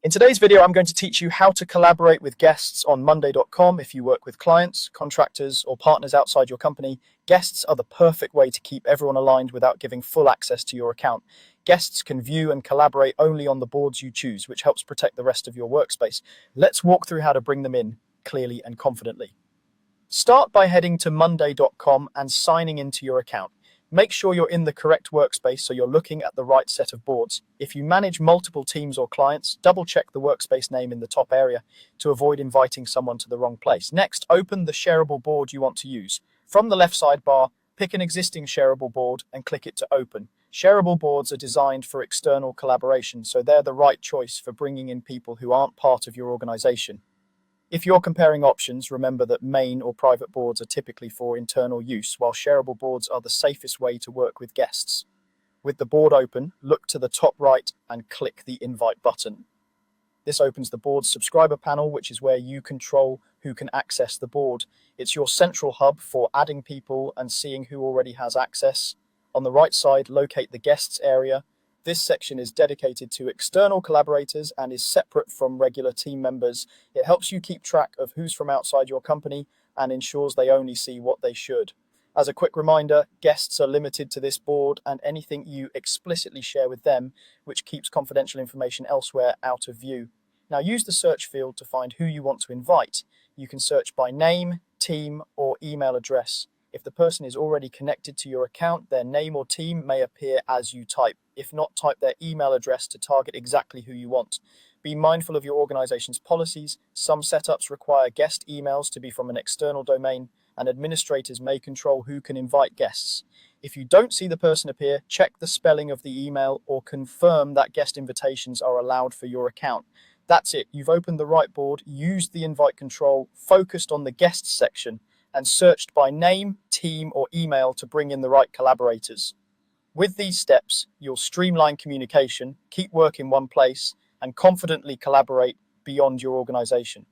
In today's video, I'm going to teach you how to collaborate with guests on Monday.com. If you work with clients, contractors, or partners outside your company, guests are the perfect way to keep everyone aligned without giving full access to your account. Guests can view and collaborate only on the boards you choose, which helps protect the rest of your workspace. Let's walk through how to bring them in clearly and confidently. Start by heading to Monday.com and signing into your account. Make sure you're in the correct workspace so you're looking at the right set of boards. If you manage multiple teams or clients, double-check the workspace name in the top area to avoid inviting someone to the wrong place. Next, open the shareable board you want to use. From the left sidebar, pick an existing shareable board and click it to open. Shareable boards are designed for external collaboration, so they're the right choice for bringing in people who aren't part of your organization. If you're comparing options, remember that main or private boards are typically for internal use, while shareable boards are the safest way to work with guests. With the board open, look to the top right and click the invite button. This opens the board's subscriber panel, which is where you control who can access the board. It's your central hub for adding people and seeing who already has access. On the right side, locate the guests area. This section is dedicated to external collaborators and is separate from regular team members. It helps you keep track of who's from outside your company and ensures they only see what they should. As a quick reminder, guests are limited to this board and anything you explicitly share with them, which keeps confidential information elsewhere out of view. Now use the search field to find who you want to invite. You can search by name, team, or email address. If the person is already connected to your account, their name or team may appear as you type. If not, type their email address to target exactly who you want. Be mindful of your organization's policies. Some setups require guest emails to be from an external domain, and administrators may control who can invite guests. If you don't see the person appear, check the spelling of the email or confirm that guest invitations are allowed for your account. That's it. You've opened the right board, used the invite control, focused on the guests section, and searched by name, team, or email to bring in the right collaborators. With these steps, you'll streamline communication, keep work in one place, and confidently collaborate beyond your organization.